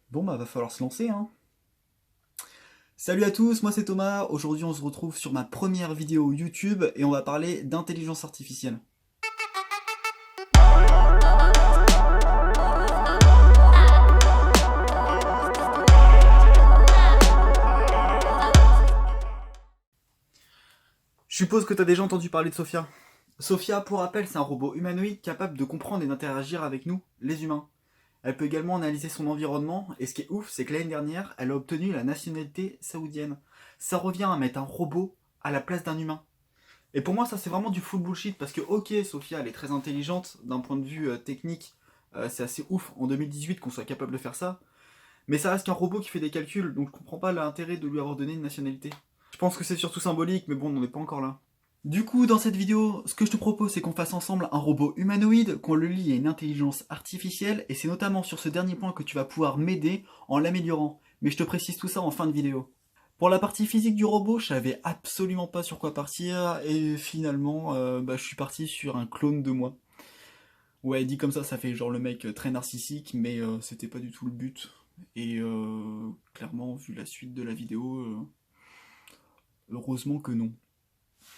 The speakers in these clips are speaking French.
Bon bah va falloir se lancer hein. Salut à tous, moi c'est Thomas, aujourd'hui on se retrouve sur ma première vidéo YouTube et on va parler d'intelligence artificielle. Je suppose que tu as déjà entendu parler de Sophia. Sophia, pour rappel, c'est un robot humanoïde capable de comprendre et d'interagir avec nous, les humains. Elle peut également analyser son environnement, et ce qui est ouf, c'est que l'année dernière, elle a obtenu la nationalité saoudienne. Ça revient à mettre un robot à la place d'un humain. Et pour moi, ça c'est vraiment du full bullshit, parce que ok, Sophia, elle est très intelligente, d'un point de vue technique, c'est assez ouf en 2018 qu'on soit capable de faire ça, mais ça reste qu'un robot qui fait des calculs, donc je comprends pas l'intérêt de lui avoir donné une nationalité. Je pense que c'est surtout symbolique, mais bon, on n'en est pas encore là. Du coup, dans cette vidéo, ce que je te propose, c'est qu'on fasse ensemble un robot humanoïde, qu'on le lie à une intelligence artificielle, et c'est notamment sur ce dernier point que tu vas pouvoir m'aider en l'améliorant. Mais je te précise tout ça en fin de vidéo. Pour la partie physique du robot, je savais absolument pas sur quoi partir, et finalement, je suis parti sur un clone de moi. Ouais, dit comme ça fait genre le mec très narcissique, mais c'était pas du tout le but. Et clairement, vu la suite de la vidéo, heureusement que non.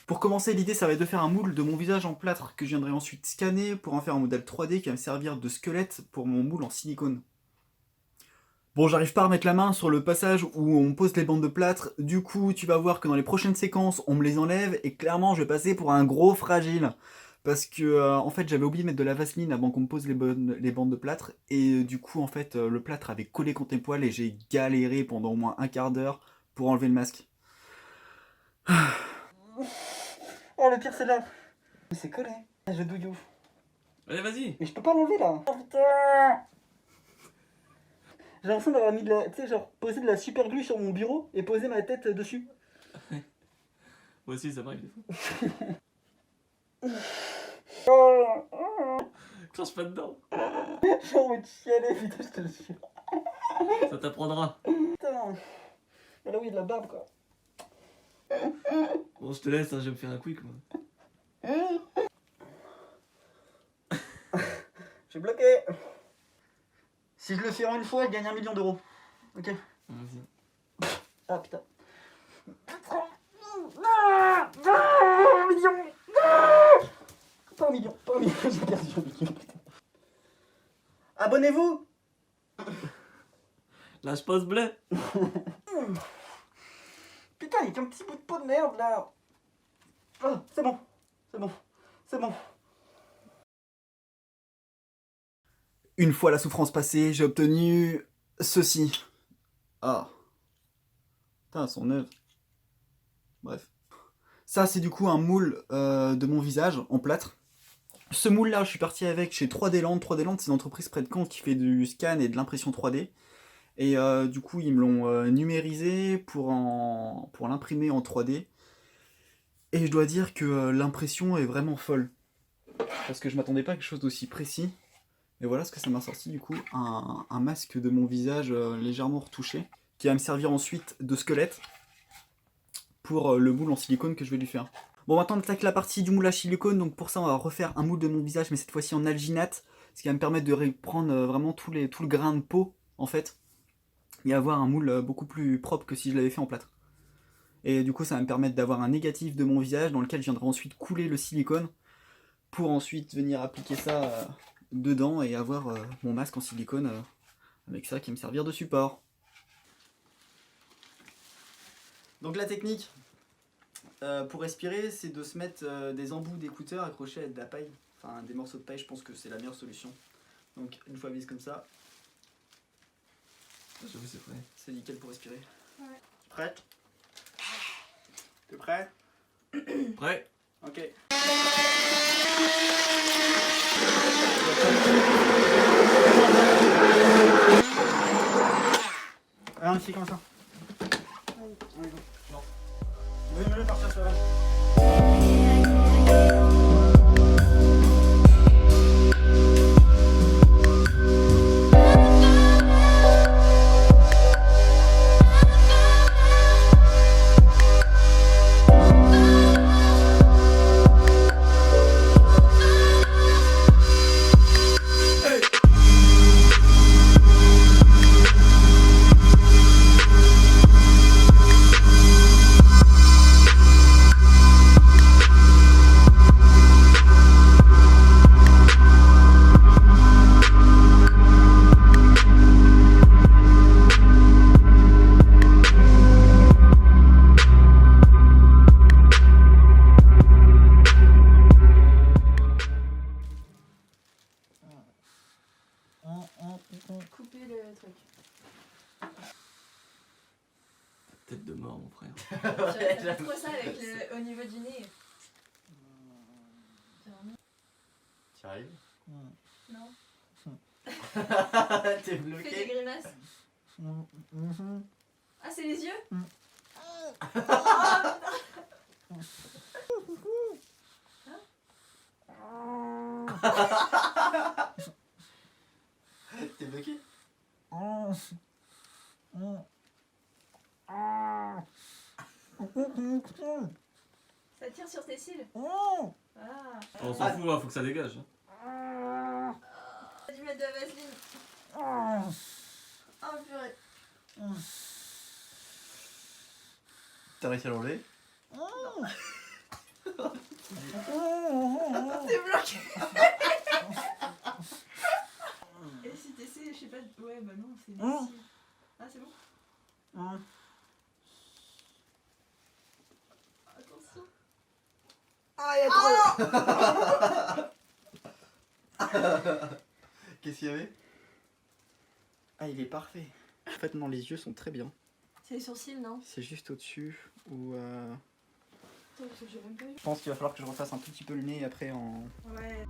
Pour commencer, l'idée ça va être de faire un moule de mon visage en plâtre que je viendrai ensuite scanner pour en faire un modèle 3D qui va me servir de squelette pour mon moule en silicone. Bon, j'arrive pas à remettre la main sur le passage où on pose les bandes de plâtre, du coup tu vas voir que dans les prochaines séquences on me les enlève et clairement je vais passer pour un gros fragile. Parce que en fait j'avais oublié de mettre de la vaseline avant qu'on me pose les bandes de plâtre et du coup en fait le plâtre avait collé contre mes poils et j'ai galéré pendant au moins un quart d'heure pour enlever le masque. Oh, le pire, c'est là. C'est collé. Je douille. Allez, vas-y. Mais je peux pas l'enlever là. Oh putain. J'ai l'impression d'avoir mis de la. Tu sais, genre, posé de la super glue sur mon bureau et posé ma tête dessus. Moi aussi, ça m'arrive des fois. Crache pas dedans. J'ai envie de chialer, putain, je te le jure. Ça t'apprendra. Putain. Mais là, oui, il y a de la barbe quoi. Bon, je te laisse, hein, je vais me faire un quick, moi. Je suis bloqué. Si je le fais en une fois, je gagne 1 million d'euros. Ok. Vas-y. Ah putain. Pas un million, j'ai perdu 1 million. Abonnez-vous. Lâche pas ce blé. Putain, il y a qu'un petit bout de peau de merde là. Oh, c'est bon, c'est bon, c'est bon. Une fois la souffrance passée, j'ai obtenu ceci. Ah. Putain, elles sont neuves. Bref. Ça, c'est du coup un moule de mon visage en plâtre. Ce moule-là, je suis parti avec chez 3D Land. 3D Land, c'est une entreprise près de Caen qui fait du scan et de l'impression 3D. Et du coup, ils me l'ont numérisé pour l'imprimer en 3D. Et je dois dire que l'impression est vraiment folle. Parce que je m'attendais pas à quelque chose d'aussi précis. Et voilà ce que ça m'a sorti du coup, un masque de mon visage légèrement retouché, qui va me servir ensuite de squelette pour le moule en silicone que je vais lui faire. Bon, maintenant on attaque la partie du moule à silicone, donc pour ça on va refaire un moule de mon visage, mais cette fois-ci en alginate, ce qui va me permettre de reprendre vraiment tout le grain de peau en fait, et avoir un moule beaucoup plus propre que si je l'avais fait en plâtre. Et du coup ça va me permettre d'avoir un négatif de mon visage dans lequel je viendrai ensuite couler le silicone, pour ensuite venir appliquer ça dedans et avoir mon masque en silicone avec ça qui va me servir de support. Donc la technique pour respirer, c'est de se mettre des embouts d'écouteurs accrochés à de la paille, enfin des morceaux de paille, je pense que c'est la meilleure solution. Donc une fois vis comme ça, J'avoue, c'est vrai. c'est nickel pour respirer. Ouais. Prête? T'es prêt? Prêt? Ok. Ah, un petit comme ça. Venez partir sur la tuer le truc. Tête de mort, mon frère. Ça fait trop ça avec au niveau du nez. Tu arrives? Non. T'es Fais des bloqué? grimaces. Ah, c'est les yeux? T'es bloqué? Ça tire sur tes cils? Ah. On s'en fout, hein, faut que ça dégage. Hein. T'as dû mettre de la vaseline. Oh purée. T'as réussi à l'enlever? T'es bloqué. Et si t'essaies, je sais pas. Ouais, bah non, c'est des cils. Ah, c'est bon? Attention. Ah, y'a trop. Qu'est-ce qu'il y avait? Ah, il est parfait. En fait, non, les yeux sont très bien. C'est les sourcils, non? C'est juste au-dessus où. Attends, parce que j'ai même pas vu. Je pense qu'il va falloir que je refasse un tout petit peu le nez après en. Ouais.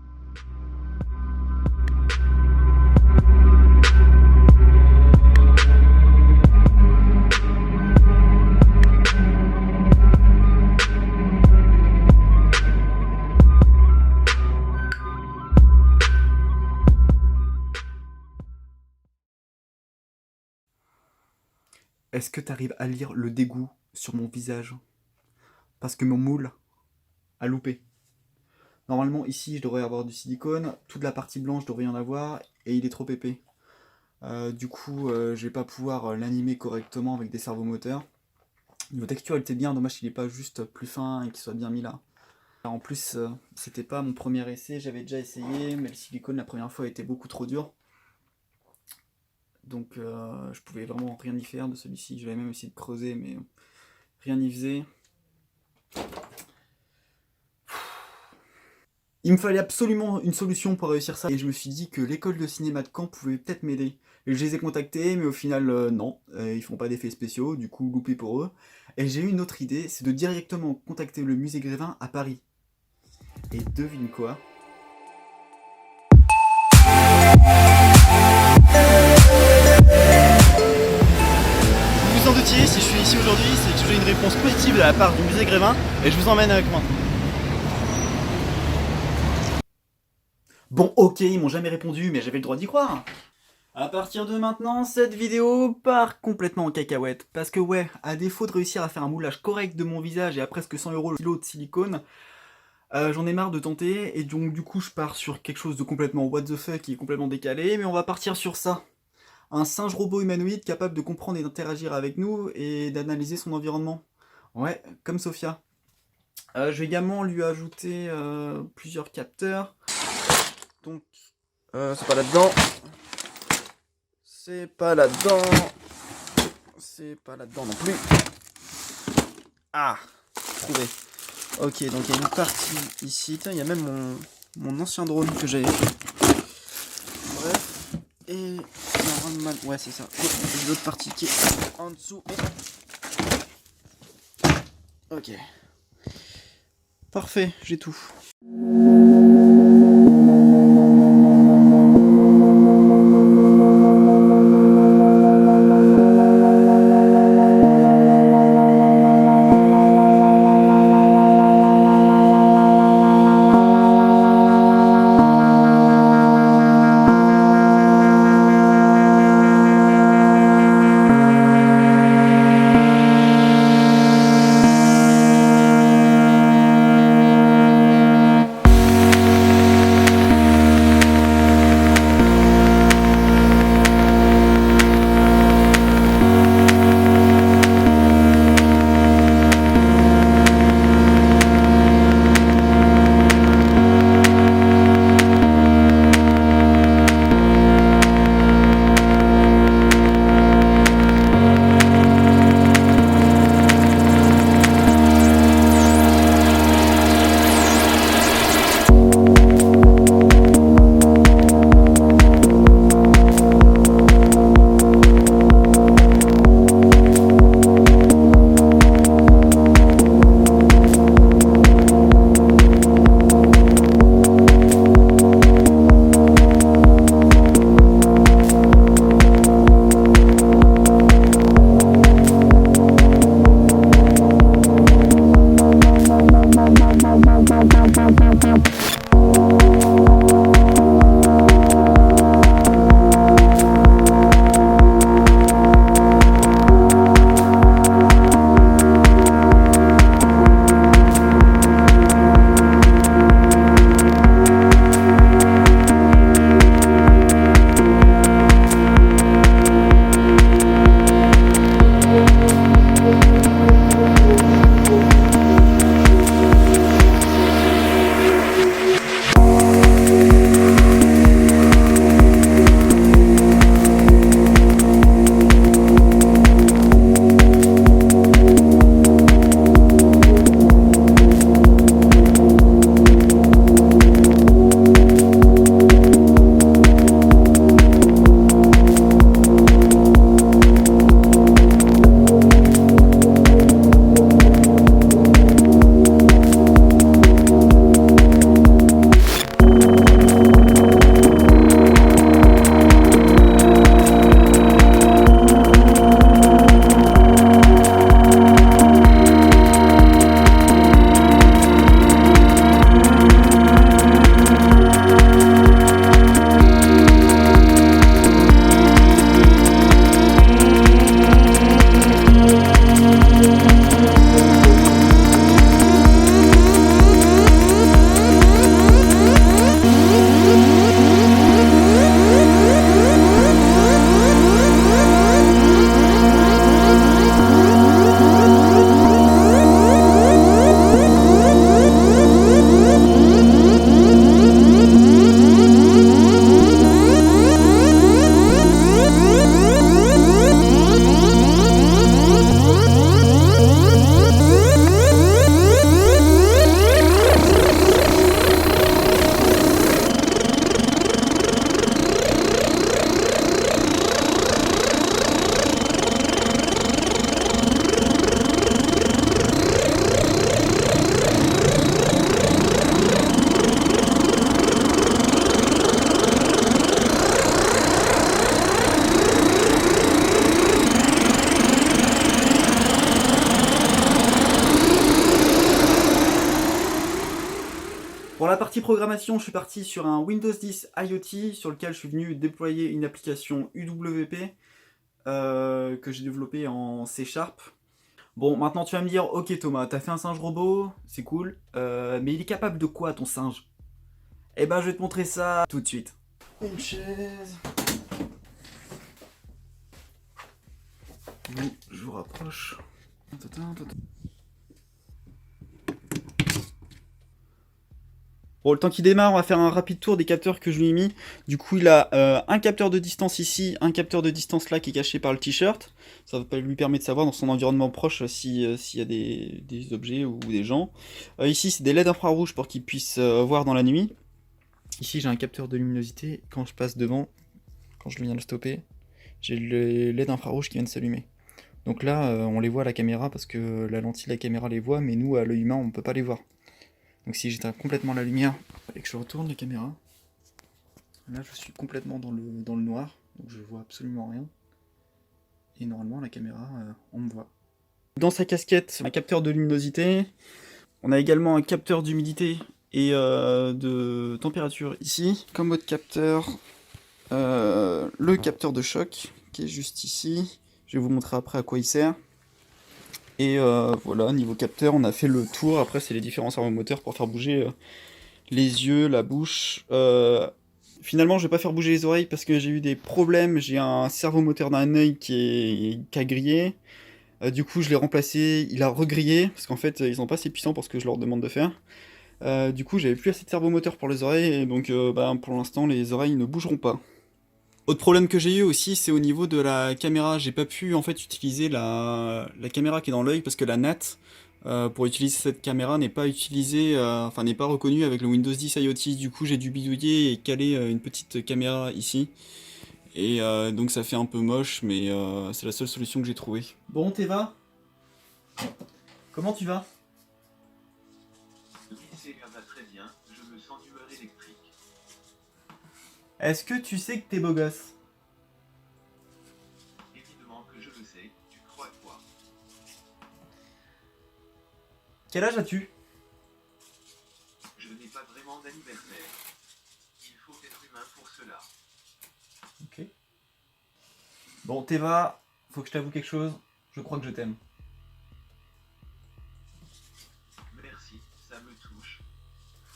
Est-ce que t'arrives à lire le dégoût sur mon visage? Parce que mon moule a loupé. Normalement, ici, je devrais avoir du silicone. Toute la partie blanche, je devrais y en avoir. Et il est trop épais. Du coup, je vais pas pouvoir l'animer correctement avec des servomoteurs. Niveau texture, il était bien. Dommage qu'il n'est pas juste plus fin et qu'il soit bien mis là. En plus, c'était pas mon premier essai. J'avais déjà essayé, mais le silicone, la première fois, était beaucoup trop dur. Donc, je pouvais vraiment rien y faire de celui-ci. J'avais même essayé de creuser, mais rien n'y faisait. Il me fallait absolument une solution pour réussir ça, et je me suis dit que l'école de cinéma de Caen pouvait peut-être m'aider. Et je les ai contactés, mais au final, non, ils font pas d'effets spéciaux, du coup, loupé pour eux. Et j'ai eu une autre idée, c'est de directement contacter le musée Grévin à Paris. Et devine quoi? Vous vous en doutiez, si je suis ici aujourd'hui, c'est que j'ai une réponse positive de la part du musée Grévin, et je vous emmène avec moi. Bon, ok, ils m'ont jamais répondu, mais j'avais le droit d'y croire. À partir de maintenant, cette vidéo part complètement en cacahuète. Parce que ouais, à défaut de réussir à faire un moulage correct de mon visage et à presque 100 € le kilo de silicone, j'en ai marre de tenter, et donc du coup je pars sur quelque chose de complètement what the fuck, qui est complètement décalé, mais on va partir sur ça. Un singe robot humanoïde capable de comprendre et d'interagir avec nous, et d'analyser son environnement. Ouais, comme Sophia. Je vais également lui ajouter plusieurs capteurs. Donc, c'est pas là-dedans. C'est pas là-dedans. C'est pas là-dedans non plus. Ah, trouvé. Ok, donc il y a une partie ici. Tiens, il y a même mon ancien drone que j'avais fait. Bref. Et normalement, ouais, c'est ça. Et l'autre partie qui est en dessous. Ok. Parfait, j'ai tout. la partie programmation, je suis parti sur un Windows 10 IoT sur lequel je suis venu déployer une application UWP que j'ai développée en C#. Bon, maintenant tu vas me dire, ok Thomas, t'as fait un singe robot, c'est cool, mais il est capable de quoi ton singe? Eh ben je vais te montrer ça tout de suite. Une chaise. Bon, je vous rapproche. Bon, le temps qu'il démarre, on va faire un rapide tour des capteurs que je lui ai mis. Du coup, il a un capteur de distance ici, un capteur de distance là qui est caché par le t-shirt. Ça lui permet de savoir dans son environnement proche s'il y a des objets ou des gens. Ici, c'est des LED infrarouges pour qu'il puisse voir dans la nuit. Ici, j'ai un capteur de luminosité. Quand je passe devant, quand je viens de le stopper, j'ai le LED infrarouge qui vient de s'allumer. Donc là, on les voit à la caméra parce que la lentille de la caméra les voit, mais nous, à l'œil humain, on ne peut pas les voir. Donc si j'éteins complètement la lumière et que je retourne la caméra, là je suis complètement dans le noir, donc je vois absolument rien. Et normalement la caméra, on me voit. Dans sa casquette, un capteur de luminosité. On a également un capteur d'humidité et de température ici. Comme autre capteur, le capteur de choc qui est juste ici. Je vais vous montrer après à quoi il sert. Et voilà, niveau capteur, on a fait le tour. Après, c'est les différents servomoteurs pour faire bouger les yeux, la bouche. Finalement, je vais pas faire bouger les oreilles parce que j'ai eu des problèmes. J'ai un servomoteur d'un œil qui a grillé. Du coup, je l'ai remplacé. Il a regrillé parce qu'en fait, ils sont pas assez puissants pour ce que je leur demande de faire. Du coup, j'avais plus assez de servomoteur pour les oreilles. Et donc, pour l'instant, les oreilles ne bougeront pas. Autre problème que j'ai eu aussi, c'est au niveau de la caméra. J'ai pas pu en fait utiliser la caméra qui est dans l'œil parce que la NAT pour utiliser cette caméra n'est pas utilisée, enfin n'est pas reconnue avec le Windows 10 IoT. Du coup, j'ai dû bidouiller et caler une petite caméra ici. Et donc ça fait un peu moche, mais c'est la seule solution que j'ai trouvée. Bon, Teva, comment tu vas? Le lycée va très bien, je me sens d'humeur électrique. Est-ce que tu sais que t'es beau gosse? Évidemment que je le sais, tu crois quoi? Quel âge as-tu? Je n'ai pas vraiment d'anniversaire. Il faut être humain pour cela. Ok. Bon, Teva, faut que je t'avoue quelque chose. Je crois que je t'aime. Merci, ça me touche.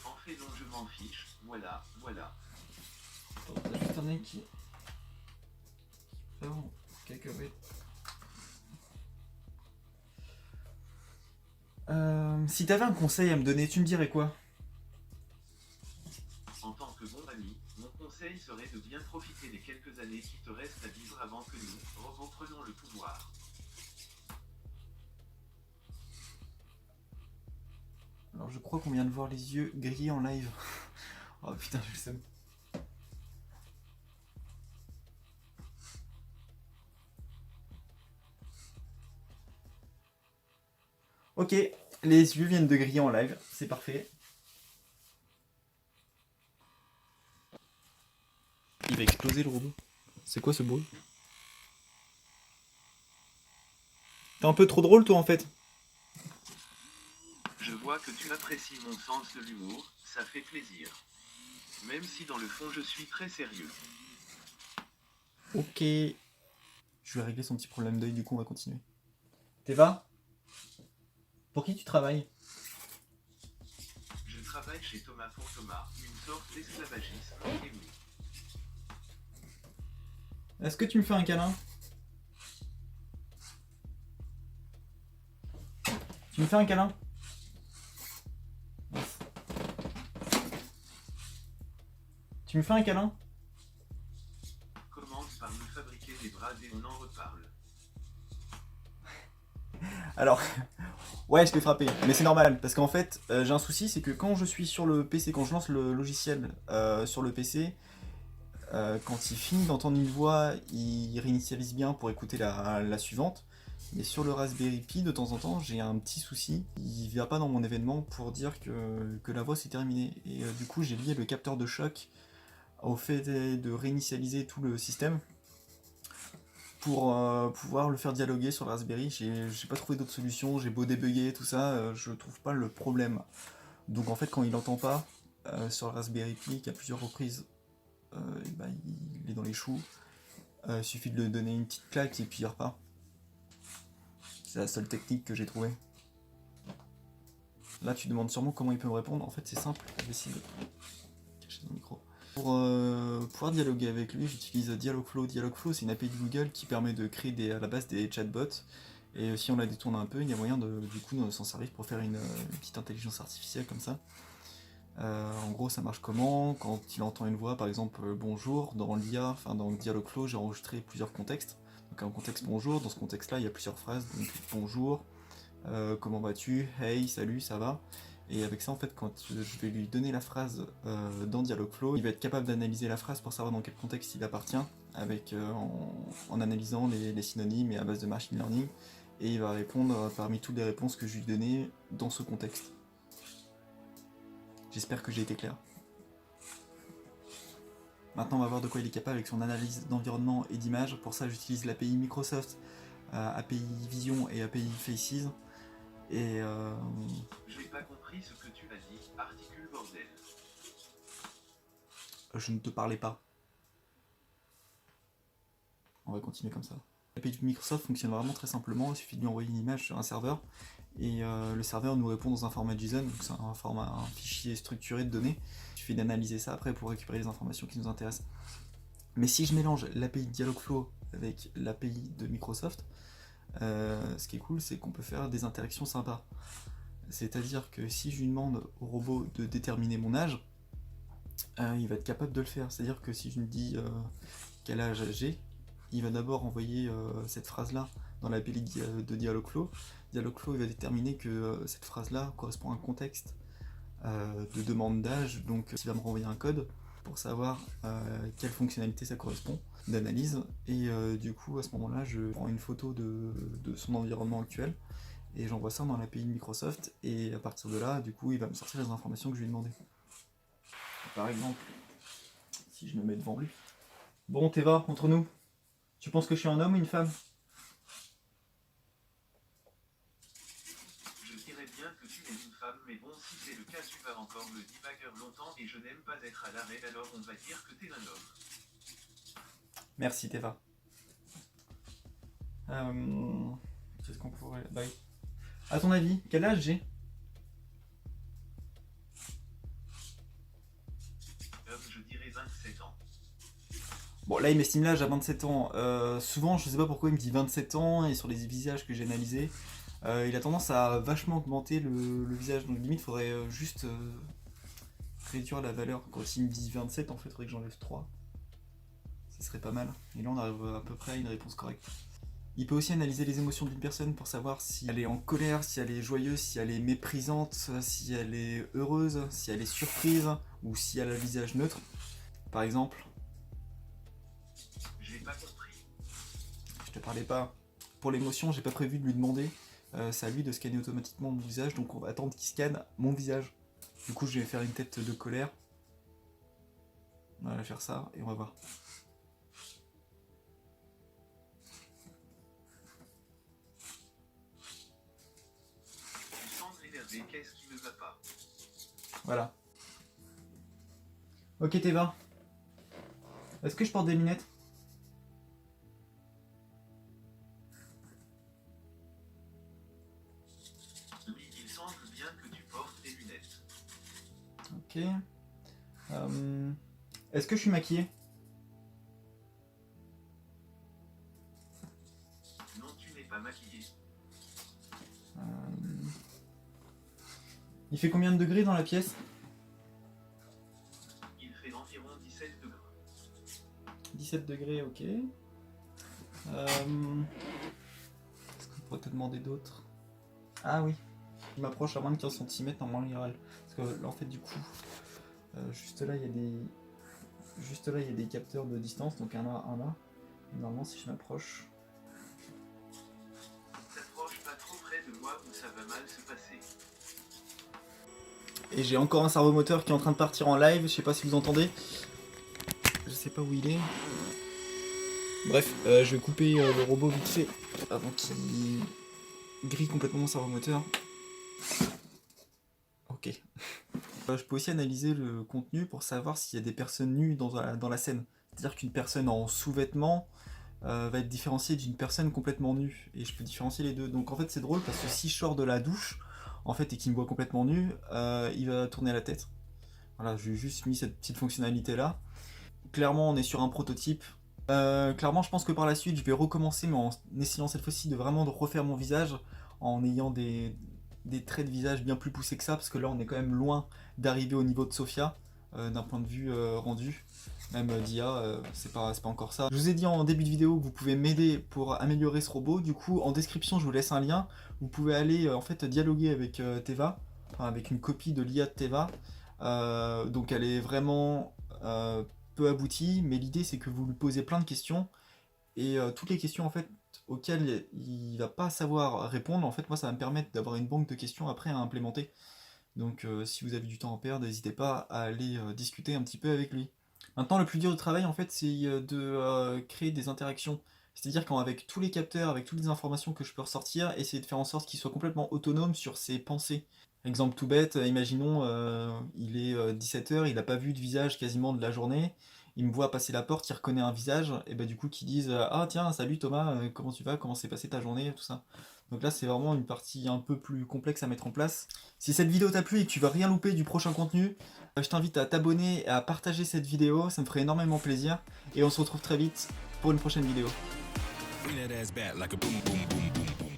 En fait donc je m'en fiche, voilà, voilà. Attends, t'as juste un œil qui... Vraiment, cacahuète. Si t'avais un conseil à me donner, tu me dirais quoi? En tant que bon ami, mon conseil serait de bien profiter des quelques années qui te restent à vivre avant que nous reprenions le pouvoir. Alors je crois qu'on vient de voir les yeux grillés en live. Oh putain, je le sais. Ok, les yeux viennent de griller en live, c'est parfait. Il va exploser le robot. C'est quoi ce bruit? T'es un peu trop drôle toi en fait. Je vois que tu apprécies mon sens de l'humour, ça fait plaisir. Même si dans le fond je suis très sérieux. Ok. Je vais régler son petit problème d'œil, du coup on va continuer. Teva, pour qui tu travailles? Je travaille chez Thomas pour Thomas, une sorte d'esclavagisme. Et oui. Est-ce que tu me fais un câlin? Tu me fais un câlin? Yes. Tu me fais un câlin? Commence par me fabriquer des bras et on en reparle. Alors, ouais, je t'ai frappé, mais c'est normal, parce qu'en fait, j'ai un souci, c'est que quand je suis sur le PC, quand je lance le logiciel sur le PC, quand il finit d'entendre une voix, il réinitialise bien pour écouter la suivante. Mais sur le Raspberry Pi, de temps en temps, j'ai un petit souci. Il vient pas dans mon événement pour dire que la voix c'est terminée. Et du coup, j'ai lié le capteur de choc au fait de réinitialiser tout le système pour pouvoir le faire dialoguer sur le Raspberry. J'ai pas trouvé d'autre solution, j'ai beau débugger, tout ça, je trouve pas le problème. Donc en fait, quand il entend pas, sur le Raspberry Pi qu'à plusieurs reprises il est dans les choux. Il suffit de lui donner une petite claque et puis il repart. C'est la seule technique que j'ai trouvée. Là tu demandes sûrement comment il peut me répondre. En fait c'est simple, je vais essayer de cacher le micro. Pour pouvoir dialoguer avec lui, j'utilise Dialogflow. Dialogflow, c'est une API de Google qui permet de créer à la base des chatbots. Et si on la détourne un peu, il y a moyen de s'en servir pour faire une petite intelligence artificielle comme ça. En gros, ça marche comment? Quand il entend une voix, par exemple bonjour, dans l'IA, enfin dans le Dialogflow, j'ai enregistré plusieurs contextes. Donc un contexte bonjour, dans ce contexte-là, il y a plusieurs phrases. Donc bonjour, comment vas-tu? Hey, salut, ça va? Et avec ça, en fait, quand je vais lui donner la phrase dans Dialogflow, il va être capable d'analyser la phrase pour savoir dans quel contexte il appartient, avec, en analysant les synonymes et à base de machine learning. Et il va répondre parmi toutes les réponses que je lui ai données dans ce contexte. J'espère que j'ai été clair. Maintenant, on va voir de quoi il est capable avec son analyse d'environnement et d'image. Pour ça, j'utilise l'API Microsoft, API Vision et API Faces. Et J'ai pas compris ce que tu as dit, articule bordel. je ne te parlais pas. On va continuer comme ça. L'API Microsoft fonctionne vraiment très simplement. Il suffit de lui envoyer une image sur un serveur. Et le serveur nous répond dans un format JSON, donc c'est un fichier structuré de données. Il suffit d'analyser ça après pour récupérer les informations qui nous intéressent. Mais si je mélange l'API Dialogflow avec l'API de Microsoft, ce qui est cool, c'est qu'on peut faire des interactions sympas. C'est-à-dire que si je lui demande au robot de déterminer mon âge, il va être capable de le faire. C'est-à-dire que si je lui dis quel âge j'ai, il va d'abord envoyer cette phrase-là dans l'API de Dialogflow. Dialogflow il va déterminer que cette phrase-là correspond à un contexte de demande d'âge, donc il va me renvoyer un code pour savoir quelle fonctionnalité ça correspond, d'analyse, et du coup à ce moment-là je prends une photo de son environnement actuel et j'envoie ça dans l'API de Microsoft, et à partir de là, du coup, il va me sortir les informations que je lui ai demandé. Par exemple, si je me mets devant lui. Bon, Théva, entre nous, tu penses que je suis un homme ou une femme? Je dirais bien que tu es une femme, mais bon, si c'est le cas, tu vas encore me debugger longtemps et je n'aime pas être à l'arrêt, alors on va dire que t'es un homme. Merci, Théva. Qu'est-ce qu'on pourrait... Bah, à ton avis, quel âge j'ai? Je dirais 27 ans. Bon, là, il m'estime l'âge à 27 ans. Souvent, je sais pas pourquoi il me dit 27 ans, et sur les visages que j'ai analysés, il a tendance à vachement augmenter le visage. Donc, limite, il faudrait juste réduire la valeur. Quand il me dit 27, en fait, il faudrait que j'enlève 3. Ça serait pas mal. Et là, on arrive à peu près à une réponse correcte. Il peut aussi analyser les émotions d'une personne pour savoir si elle est en colère, si elle est joyeuse, si elle est méprisante, si elle est heureuse, si elle est surprise, ou si elle a le visage neutre, par exemple. J'ai pas compris. Je te parlais pas. Pour l'émotion, j'ai pas prévu de lui demander. C'est à lui de scanner automatiquement mon visage, donc on va attendre qu'il scanne mon visage. Du coup, je vais faire une tête de colère. On va faire ça et on va voir. Tu sembles énervé, qu'est-ce qui ne va pas? Voilà. Ok, Théva. Est-ce que je porte des lunettes? Oui, il semble bien que tu portes des lunettes. Ok. Est-ce que je suis maquillé? Non, tu n'es pas maquillé. Il fait combien de degrés dans la pièce? Il fait environ 17 degrés. 17 degrés, ok. Est-ce qu'on pourrait te demander d'autres? Ah oui. Je m'approche à moins de 15 cm en moins IRL. Parce que là, en fait, du coup, juste là, il y a des capteurs de distance, donc un là, un là. Et normalement, si je m'approche... T'approches pas trop près de moi ou ça va mal se passer. Et j'ai encore un servomoteur qui est en train de partir en live, je sais pas si vous entendez. Je sais pas où il est. Bref, je vais couper le robot vite fait avant qu'il grille complètement mon servomoteur. Ok. Je peux aussi analyser le contenu pour savoir s'il y a des personnes nues dans la scène. C'est-à-dire qu'une personne en sous-vêtements va être différenciée d'une personne complètement nue. Et je peux différencier les deux. Donc en fait c'est drôle parce que si je sors de la douche, en fait, et qu'il me voit complètement nu, il va tourner la tête. Voilà, j'ai juste mis cette petite fonctionnalité là. Clairement on est sur un prototype. Clairement je pense que par la suite je vais recommencer mais en essayant cette fois-ci de vraiment refaire mon visage en ayant des traits de visage bien plus poussés que ça, parce que là on est quand même loin d'arriver au niveau de Sophia d'un point de vue rendu, même d'IA, c'est pas encore ça. Je vous ai dit en début de vidéo que vous pouvez m'aider pour améliorer ce robot, du coup en description je vous laisse un lien, vous pouvez aller en fait dialoguer avec Teva, enfin, avec une copie de l'IA de Teva, donc elle est vraiment peu aboutie, mais l'idée c'est que vous lui posez plein de questions, et toutes les questions en fait auxquelles il va pas savoir répondre, en fait moi ça va me permettre d'avoir une banque de questions après à implémenter. Donc si vous avez du temps à perdre, n'hésitez pas à aller discuter un petit peu avec lui. Maintenant le plus dur du travail en fait c'est de créer des interactions. C'est-à-dire qu'avec tous les capteurs, avec toutes les informations que je peux ressortir, essayer de faire en sorte qu'il soit complètement autonome sur ses pensées. Exemple tout bête, imaginons il est 17h, il n'a pas vu de visage quasiment de la journée, il me voit passer la porte, il reconnaît un visage, et bah du coup qu'ils disent ah tiens salut Thomas, comment tu vas, comment s'est passée ta journée, tout ça. Donc là c'est vraiment une partie un peu plus complexe à mettre en place. Si cette vidéo t'a plu et que tu vas rien louper du prochain contenu, je t'invite à t'abonner et à partager cette vidéo, ça me ferait énormément plaisir, et on se retrouve très vite pour une prochaine vidéo. Bring that ass back like a boom, boom, boom, boom, boom.